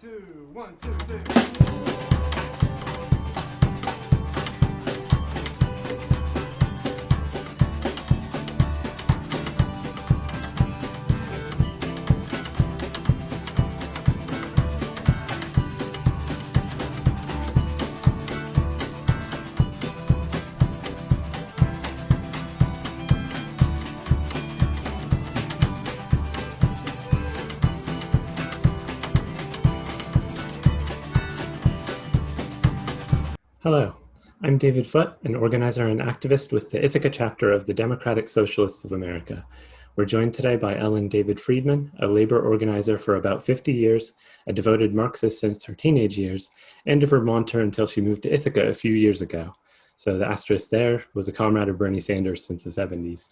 two, 1, 2, 3. Hello, I'm David Foote, an organizer and activist with the Ithaca chapter of the Democratic Socialists of America. We're joined today by Ellen David Friedman, a labor organizer for about 50 years, a devoted Marxist since her teenage years, and a Vermonter until she moved to Ithaca a few years ago. So the asterisk there was a comrade of Bernie Sanders since the 70s.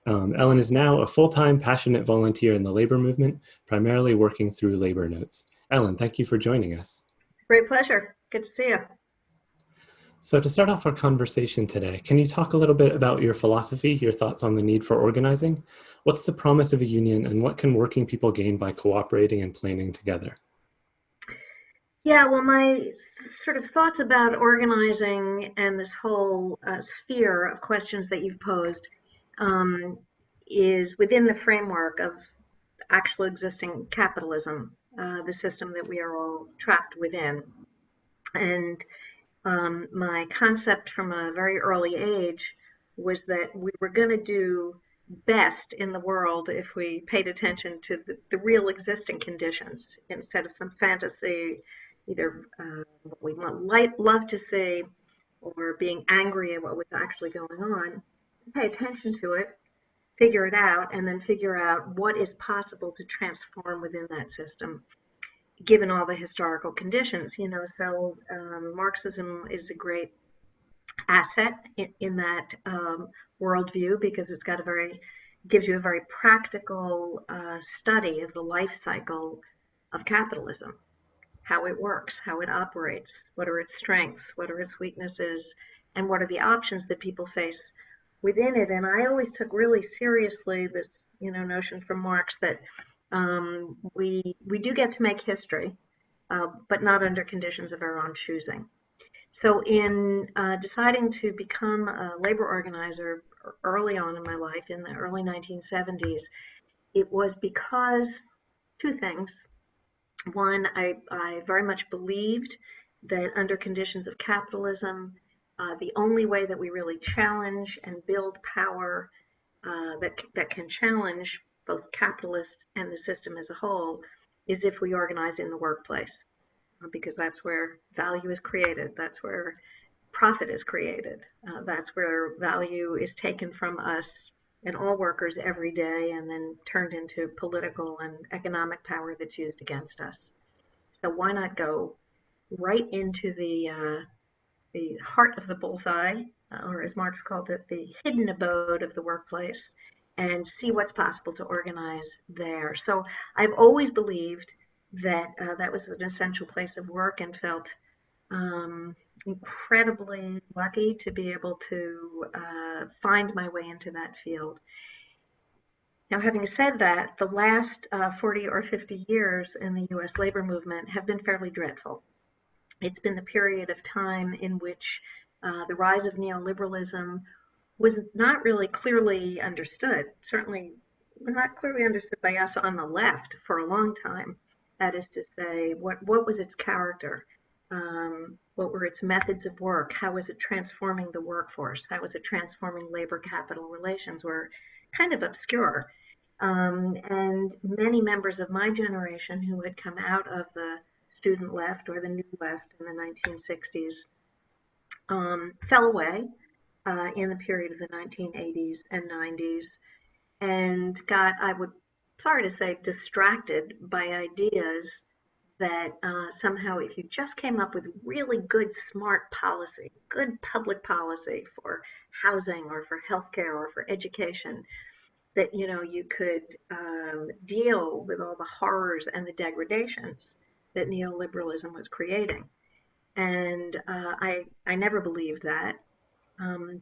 Ellen is now a full-time passionate volunteer in the labor movement, primarily working through labor notes. Ellen, thank you for joining us. Great pleasure. Good to see you. So to start off our conversation today, can you talk a little bit about your philosophy, your thoughts on the need for organizing? What's the promise of a union, and what can working people gain by cooperating and planning together? Yeah, well, my sort of thoughts about organizing and this whole sphere of questions that you've posed um, is within the framework of actual existing capitalism, the system that we are all trapped within. And my concept from a very early age was that we were going to do best in the world if we paid attention to the real existing conditions instead of some fantasy, either what we love to see or being angry at what was actually going on. Pay attention to it, figure it out, and then figure out what is possible to transform within that system given all the historical conditions, so Marxism is a great asset in that worldview because it's got gives you a very practical study of the life cycle of capitalism, how it works, how it operates, what are its strengths, what are its weaknesses, and what are the options that people face within it. And I always took really seriously this, notion from Marx that we do get to make history, but not under conditions of our own choosing. So in deciding to become a labor organizer early on in my life, in the early 1970s, it was because two things. One, I very much believed that under conditions of capitalism, the only way that we really challenge and build power that can challenge both capitalists and the system as a whole is if we organize in the workplace, because that's where value is created. That's where profit is created. That's where value is taken from us and all workers every day and then turned into political and economic power that's used against us. So why not go right into the heart of the bullseye, or as Marx called it, the hidden abode of the workplace, and see what's possible to organize there. So I've always believed that that was an essential place of work and felt incredibly lucky to be able to find my way into that field. Now, having said that, the last 40 or 50 years in the US labor movement have been fairly dreadful. It's been the period of time in which the rise of neoliberalism was not really clearly understood, certainly was not clearly understood by us on the left for a long time. That is to say, what was its character? What were its methods of work? How was it transforming the workforce? How was it transforming labor capital relations? Were kind of obscure. And many members of my generation who had come out of the student left or the new left in the 1960s fell away in the period of the 1980s and 90s and got, sorry to say, distracted by ideas that somehow if you just came up with really good, smart policy, good public policy for housing or for healthcare or for education, that you could deal with all the horrors and the degradations that neoliberalism was creating. And I never believed that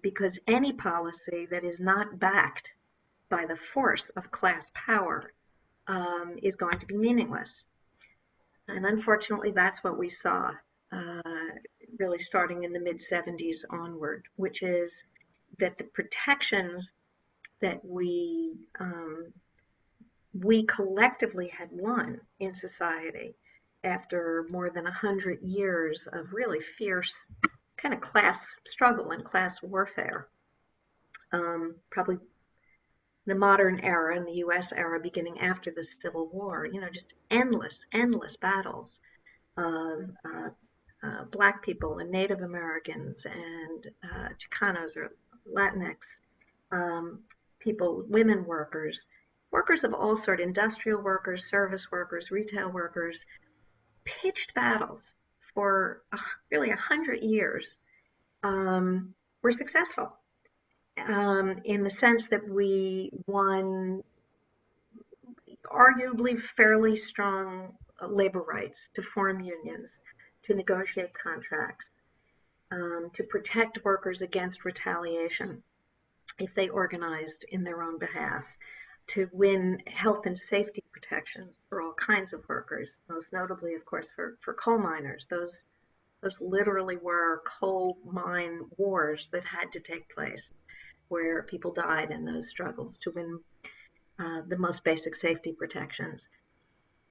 because any policy that is not backed by the force of class power is going to be meaningless. And unfortunately, that's what we saw, really starting in the mid-70s onward, which is that the protections that we collectively had won in society after more than 100 years of really fierce kind of class struggle and class warfare. Probably the modern era and the US era beginning after the Civil War, just endless battles of Black people and Native Americans and Chicanos or Latinx people, women workers, workers of all sorts, industrial workers, service workers, retail workers, pitched battles for really 100 years, were successful in the sense that we won arguably fairly strong labor rights to form unions, to negotiate contracts, to protect workers against retaliation if they organized in their own behalf, to win health and safety protections for all kinds of workers, most notably, of course, for coal miners. Those literally were coal mine wars that had to take place where people died in those struggles to win the most basic safety protections,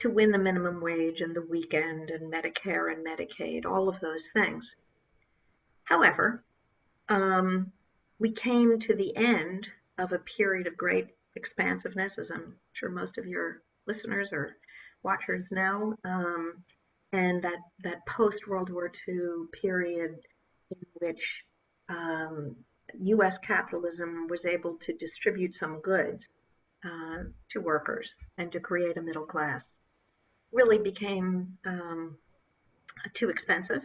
to win the minimum wage and the weekend and Medicare and Medicaid, all of those things. However, we came to the end of a period of great expansiveness, as I'm sure most of your listeners or watchers know, and that post-World War II period in which U.S. capitalism was able to distribute some goods to workers and to create a middle class, really became too expensive.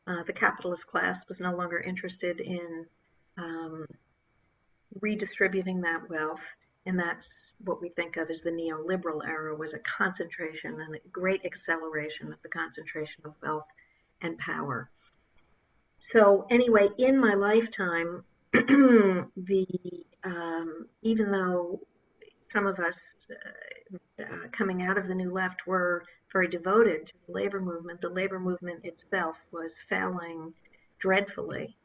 The capitalist class was no longer interested in redistributing that wealth, and that's what we think of as the neoliberal era, was a concentration and a great acceleration of the concentration of wealth and power. So anyway, in my lifetime, even though some of us coming out of the New Left were very devoted to the labor movement itself was failing dreadfully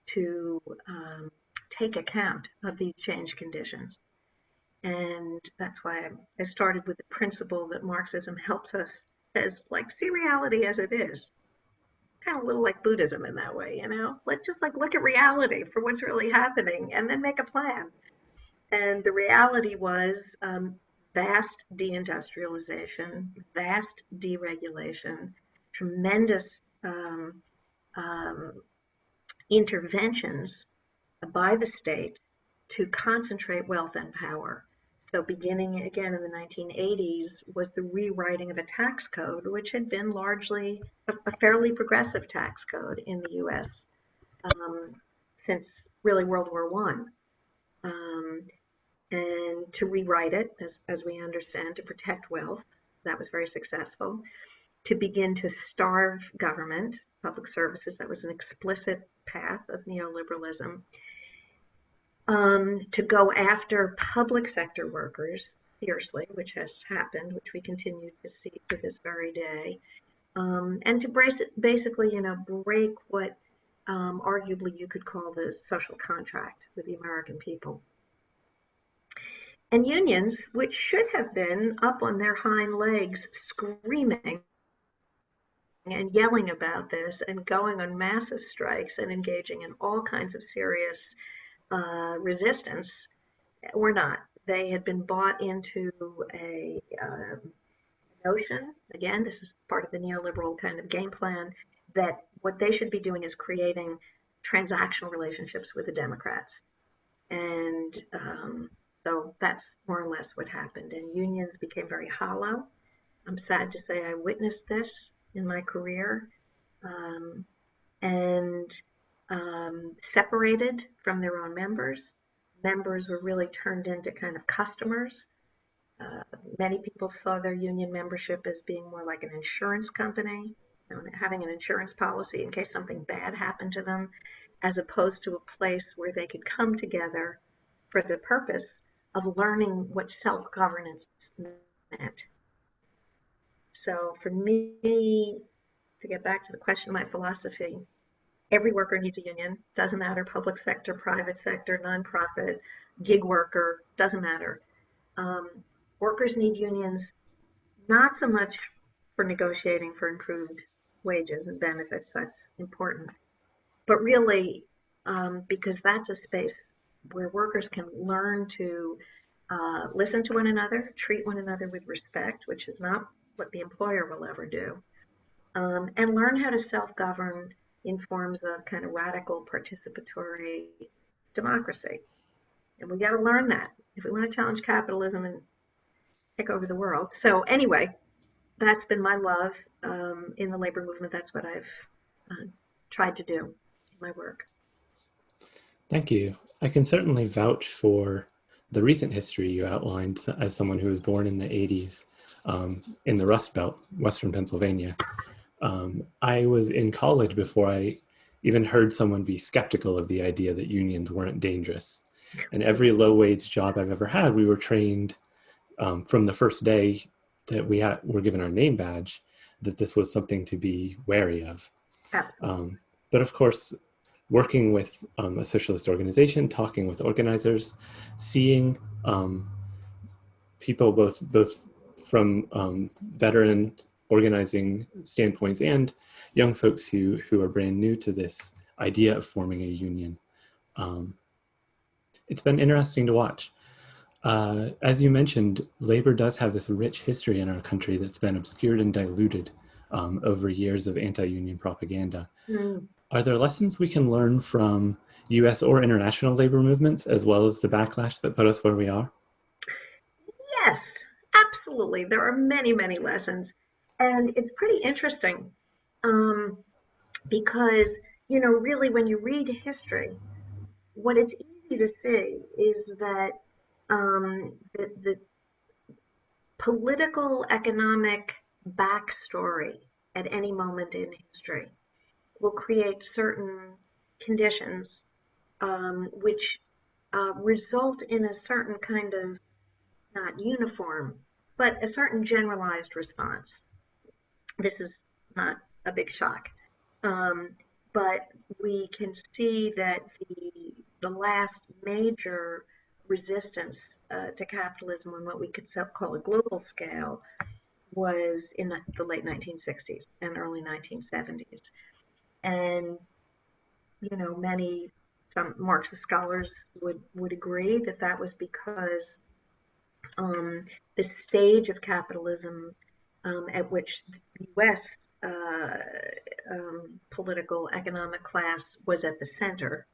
to take account of these change conditions. And that's why I started with the principle that Marxism helps us, says, see reality as it is. Kind of a little like Buddhism in that way, Let's just look at reality for what's really happening and then make a plan. And the reality was vast deindustrialization, vast deregulation, tremendous interventions by the state to concentrate wealth and power. So beginning again in the 1980s was the rewriting of a tax code, which had been largely a fairly progressive tax code in the US since really World War I. And to rewrite it, as we understand, to protect wealth. That was very successful. To begin to starve government, public services, that was an explicit path of neoliberalism. To go after public sector workers fiercely, which has happened, which we continue to see to this very day. And to basically, break what arguably you could call the social contract with the American people. And unions, which should have been up on their hind legs screaming and yelling about this and going on massive strikes and engaging in all kinds of serious resistance, were not. They had been bought into a notion, again, this is part of the neoliberal kind of game plan, that what they should be doing is creating transactional relationships with the Democrats. And so that's more or less what happened. And unions became very hollow. I'm sad to say I witnessed this in my career, and separated from their own members. Members were really turned into kind of customers. Many people saw their union membership as being more like an insurance company, having an insurance policy in case something bad happened to them, as opposed to a place where they could come together for the purpose of learning what self-governance meant. So for me, to get back to the question of my philosophy, every worker needs a union. Doesn't matter, public sector, private sector, nonprofit, gig worker, doesn't matter. Um, Workers need unions not so much for negotiating for improved wages and benefits, that's important, but really because that's a space where workers can learn to listen to one another, treat one another with respect, which is not what the employer will ever do, and learn how to self-govern in forms of kind of radical participatory democracy. And we got to learn that if we want to challenge capitalism and take over the world. So anyway, that's been my love in the labor movement. That's what I've uh, tried to do in my work. Thank you. I can certainly vouch for the recent history you outlined as someone who was born in the 80s in the Rust Belt, Western Pennsylvania. I was in college before I even heard someone be skeptical of the idea that unions weren't dangerous. And every low-wage job I've ever had, we were trained from the first day that were given our name badge that this was something to be wary of. Absolutely. But of course, working with a socialist organization, talking with organizers, seeing people both from veteran organizing standpoints and young folks who are brand new to this idea of forming a union. It's been interesting to watch. As you mentioned, labor does have this rich history in our country that's been obscured and diluted over years of anti-union propaganda. Mm. Are there lessons we can learn from US or international labor movements, as well as the backlash that put us where we are? Yes, absolutely. There are many, many lessons. And it's pretty interesting um, because, really when you read history, what it's easy to see is that the political economic backstory at any moment in history will create certain conditions which result in a certain kind of not uniform, but a certain generalized response. This is not a big shock. Um, but we can see that the last major resistance to capitalism on what we could call a global scale was in the late 1960s and early 1970s. And, some Marxist scholars would agree that that was because the stage of capitalism at which the US uh, political economic class was at the center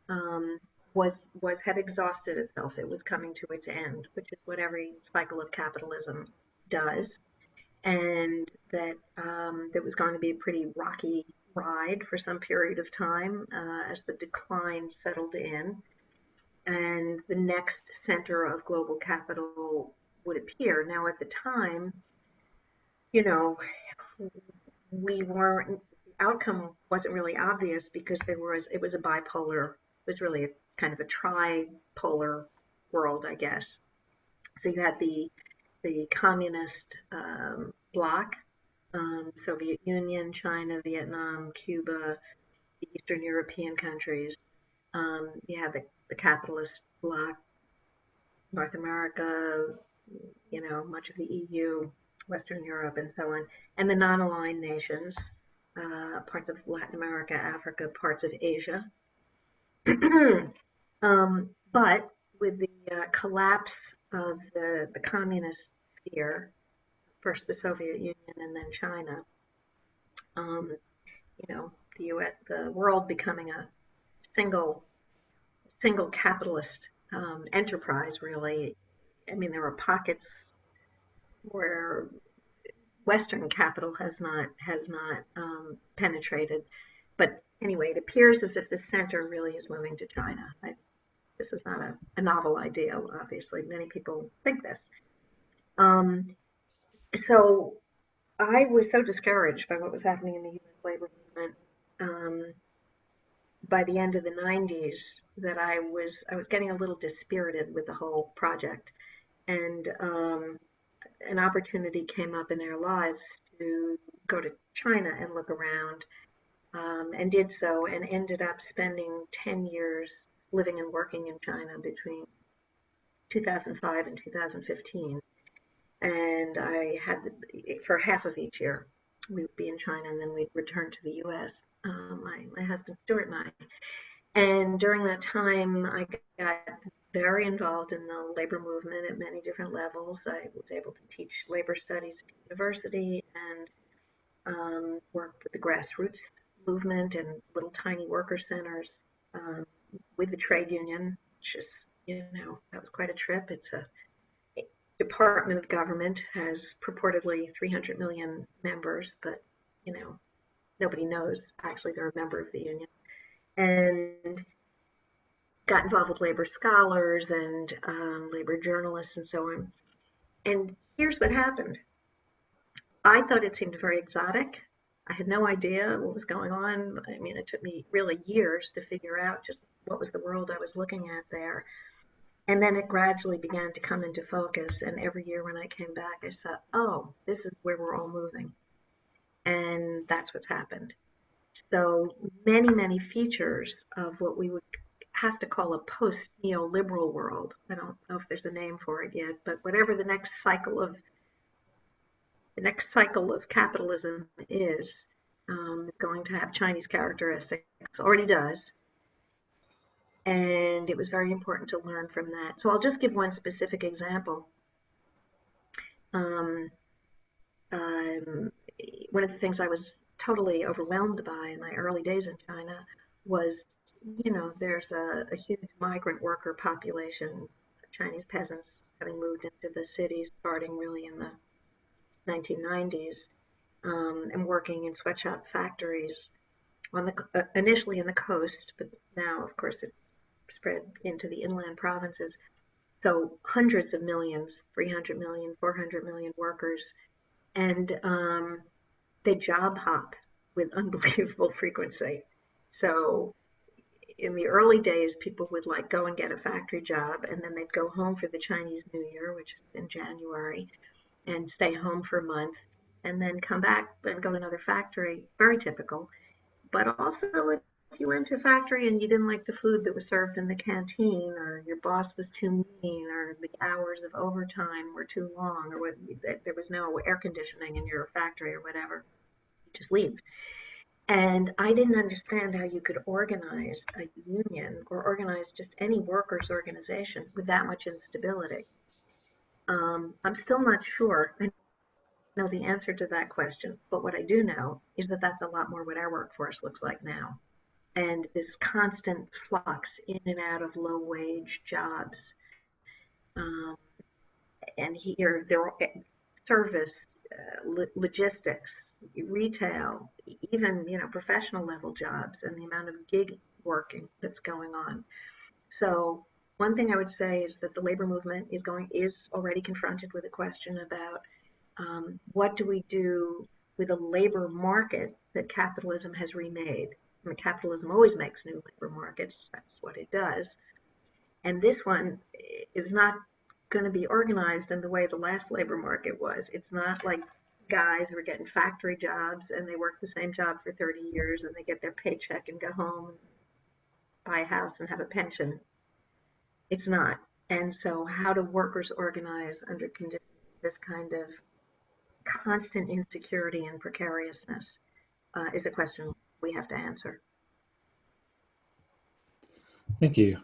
um, was had exhausted itself. It was coming to its end, which is what every cycle of capitalism does, and that there was going to be a pretty rocky ride for some period of time as the decline settled in and the next center of global capital would appear. Now, at the time, you know, we weren't, the outcome wasn't really obvious because it was a bipolar, it was really a kind of a tripolar world, I guess. So you had the communist bloc, Soviet Union, China, Vietnam, Cuba, the Eastern European countries. You had the capitalist bloc, North America, much of the EU, Western Europe, and so on, and the non-aligned nations, parts of Latin America, Africa, parts of Asia. But with the collapse of the communist sphere, first the Soviet Union and then China, um, the US, the world becoming a single single capitalist enterprise, really. I mean, there are pockets where Western capital has not penetrated. But anyway, it appears as if the center really is moving to China. This is not a novel idea, obviously. Many people think this. Um, so I was so discouraged by what was happening in the U.S. labor movement by the end of the 90s that I was getting a little dispirited with the whole project. And an opportunity came up in our lives to go to China and look around, and did so, and ended up spending 10 years living and working in China between 2005 and 2015. And I had, for half of each year, we would be in China and then we'd return to the US, my husband Stuart and I. And during that time, I got very involved in the labor movement at many different levels. I was able to teach labor studies at university and worked with the grassroots movement and little tiny worker centers, with the trade union, which is, that was quite a trip. It's a department of government, has purportedly 300 million members, but, nobody knows actually they're a member of the union. And got involved with labor scholars and labor journalists and so on. And here's what happened. I thought it seemed very exotic. I had no idea what was going on. I mean, it took me really years to figure out just what was the world I was looking at there. And then it gradually began to come into focus. And every year when I came back, I said, oh, this is where we're all moving. And that's what's happened. So many, many features of what we would have to call a post-neoliberal world. I don't know if there's a name for it yet, but whatever the next cycle of capitalism is going to have Chinese characteristics. Already does. And it was very important to learn from that. So I'll just give one specific example. One of the things I was totally overwhelmed by in my early days in China was, there's a huge migrant worker population, Chinese peasants having moved into the cities starting really in the 1990s, and working in sweatshop factories initially in the coast, but now, of course, it's spread into the inland provinces. So hundreds of millions, 300 million, 400 million workers, and they job hop with unbelievable frequency. So in the early days, people would go and get a factory job, and then they'd go home for the Chinese New Year, which is in January, and stay home for a month, and then come back and go to another factory. Very typical. But also, if you went to a factory and you didn't like the food that was served in the canteen, or your boss was too mean, or the hours of overtime were too long, or there was no air conditioning in your factory or whatever, you just leave. And I didn't understand how you could organize a union or organize just any workers' organization with that much instability. I'm still not sure I know the answer to that question, but what I do know is that that's a lot more what our workforce looks like now. And this constant flux in and out of low-wage jobs. And here, there are service, logistics, retail, even professional level jobs, and the amount of gig working that's going on. So one thing I would say is that the labor movement is already confronted with a question about what do we do with a labor market that capitalism has remade. I mean, capitalism always makes new labor markets. That's what it does. And this one is not going to be organized in the way the last labor market was. It's not like guys who are getting factory jobs and they work the same job for 30 years and they get their paycheck and go home, buy a house and have a pension. It's not. And so how do workers organize under conditions of this kind of constant insecurity and precariousness is a question we have to answer. Thank you.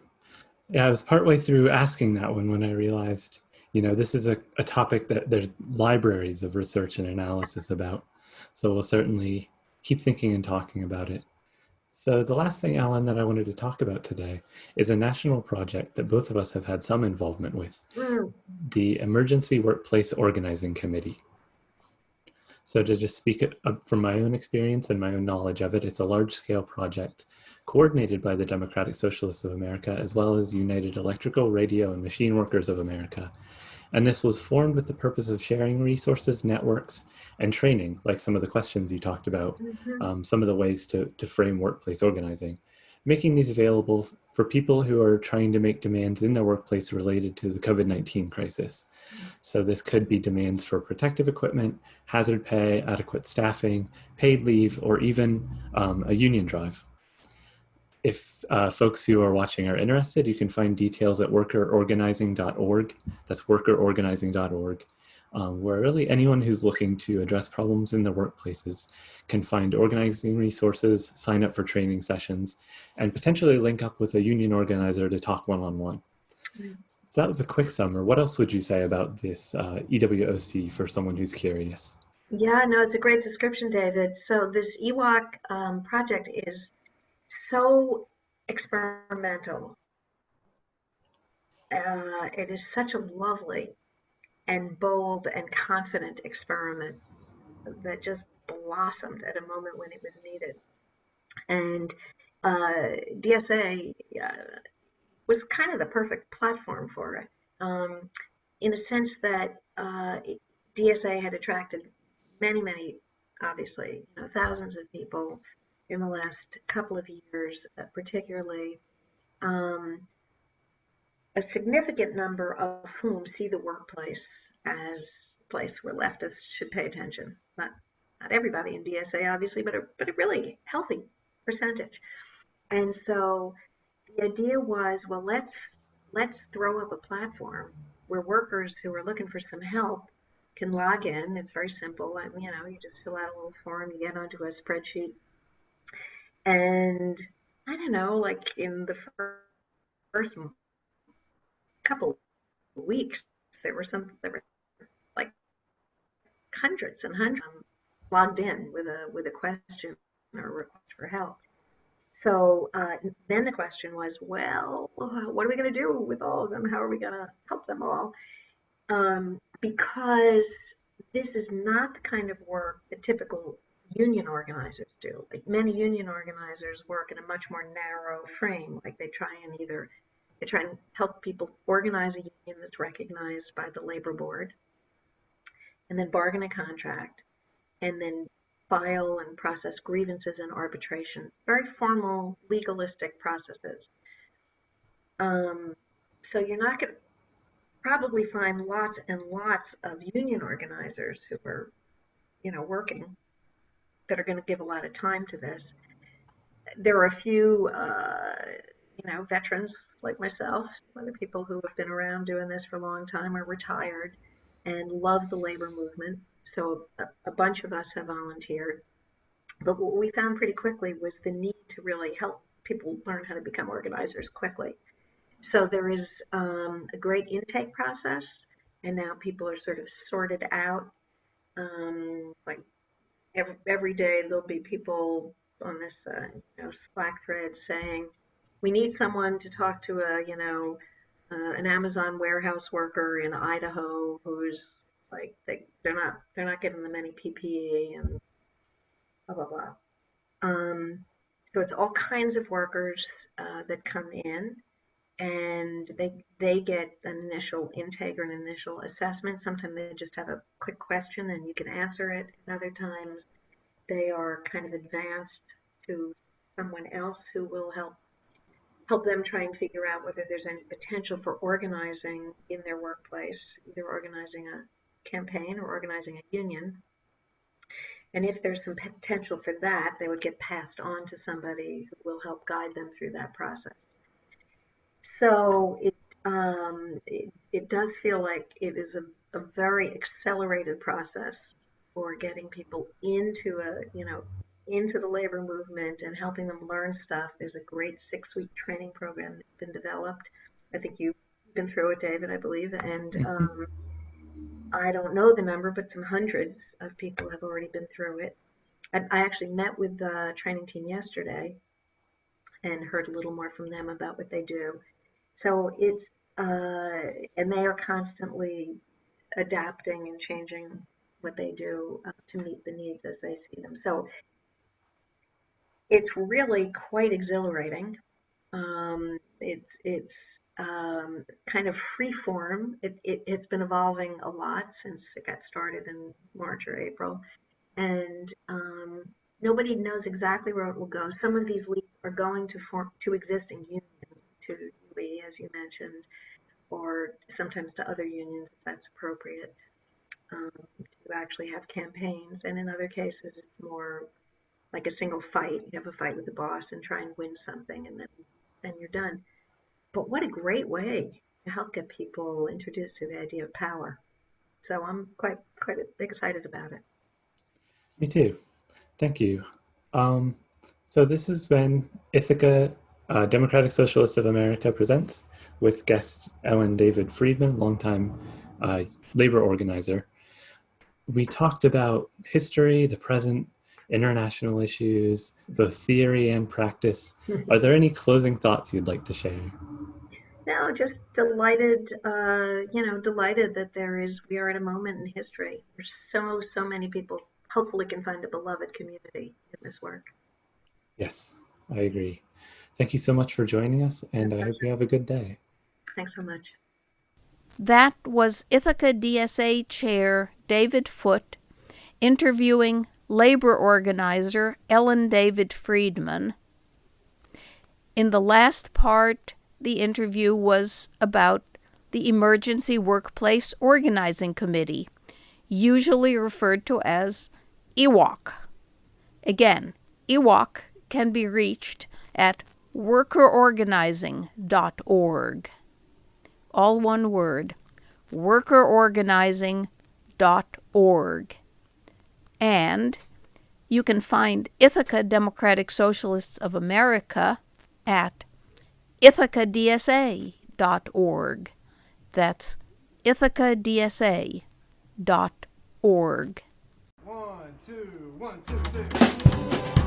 Yeah, I was partway through asking that one when I realized, this is a topic that there's libraries of research and analysis about. So we'll certainly keep thinking and talking about it. So the last thing, Alan, that I wanted to talk about today is a national project that both of us have had some involvement with, the Emergency Workplace Organizing Committee. So to just speak from my own experience and my own knowledge of it, it's a large-scale project coordinated by the Democratic Socialists of America, as well as United Electrical, Radio, and Machine Workers of America. And this was formed with the purpose of sharing resources, networks, and training, like some of the questions you talked about, some of the ways to frame workplace organizing. making these available for people who are trying to make demands in their workplace related to the COVID-19 crisis. So this could be demands for protective equipment, hazard pay, adequate staffing, paid leave, or even a union drive. If folks who are watching are interested, you can find details at workerorganizing.org. That's workerorganizing.org, where really anyone who's looking to address problems in their workplaces can find organizing resources, sign up for training sessions, and potentially link up with a union organizer to talk one-on-one. So that was a quick summary. What else would you say about this EWOC for someone who's curious? Yeah, no, it's a great description, David. So this EWOC project is so experimental. It is such a lovely and bold and confident experiment that just blossomed at a moment when it was needed. And DSA was kind of the perfect platform for it, in a sense that DSA had attracted many, obviously, thousands of people in the last couple of years, particularly. Um, a significant number of whom see the workplace as a place where leftists should pay attention. Not everybody in DSA, obviously, but a really healthy percentage. And so the idea was, well, let's throw up a platform where workers who are looking for some help can log in. It's very simple. You just fill out a little form, you get onto a spreadsheet, and I don't know, like in the first couple of weeks, there were like hundreds and hundreds logged in with a question or request for help. So then the question was, well, what are we going to do with all of them? How are we going to help them all? Because this is not the kind of work that typical union organizers do. Like many union organizers work in a much more narrow frame. Like they try and help people organize a union that's recognized by the labor board, and then bargain a contract, and then file and process grievances and arbitrations. Very formal, legalistic processes. So you're not going to probably find lots and lots of union organizers who are, working, that are going to give a lot of time to this. There are a few, veterans like myself, some of the people who have been around doing this for a long time are retired and love the labor movement. So a bunch of us have volunteered. But what we found pretty quickly was the need to really help people learn how to become organizers quickly. So there is a great intake process, and now people are sort of sorted out. Like every day, there'll be people on this Slack thread saying, "We need someone to talk to an Amazon warehouse worker in Idaho who's like they're not giving them any PPE and blah blah blah." So it's all kinds of workers that come in, and they get an initial intake or an initial assessment. Sometimes they just have a quick question and you can answer it. And other times they are kind of advanced to someone else who will help them try and figure out whether there's any potential for organizing in their workplace, either organizing a campaign or organizing a union. And if there's some potential for that, they would get passed on to somebody who will help guide them through that process. So it does feel like it is a very accelerated process for getting people into the labor movement and helping them learn stuff. There's a great 6-week training program that's been developed. I think you've been through it, David, I believe, and I don't know the number, but some hundreds of people have already been through it. I actually met with the training team yesterday and heard a little more from them about what they do. So and they are constantly adapting and changing what they do to meet the needs as they see them. So it's really quite exhilarating. It's kind of free form. It's been evolving a lot since it got started in March or April, and nobody knows exactly where it will go. Some of these leads are going to existing unions, to UE, as you mentioned, or sometimes to other unions if that's appropriate, to actually have campaigns. And in other cases, it's more like a single fight. You have a fight with the boss and try and win something, and then you're done. But what a great way to help get people introduced to the idea of power. So I'm quite excited about it. Me too. Thank you. Um, so this has been Ithaca, Democratic Socialists of America presents with guest Ellen David Friedman, longtime labor organizer. We talked about history, the present, international issues, both theory and practice. Are there any closing thoughts you'd like to share? No, just delighted, delighted that we are at a moment in history where so many people hopefully can find a beloved community in this work. Yes, I agree. Thank you so much for joining us, and I hope you have a good day. Thanks so much. That was Ithaca DSA Chair David Foote interviewing labor organizer Ellen David Friedman. In the last part, the interview was about the Emergency Workplace Organizing Committee, usually referred to as EWOC. Again, EWOC can be reached at workerorganizing.org. All one word, workerorganizing.org. And you can find Ithaca Democratic Socialists of America at ithacadsa.org. That's ithacadsa.org. 1, 2, 1, 2, 3.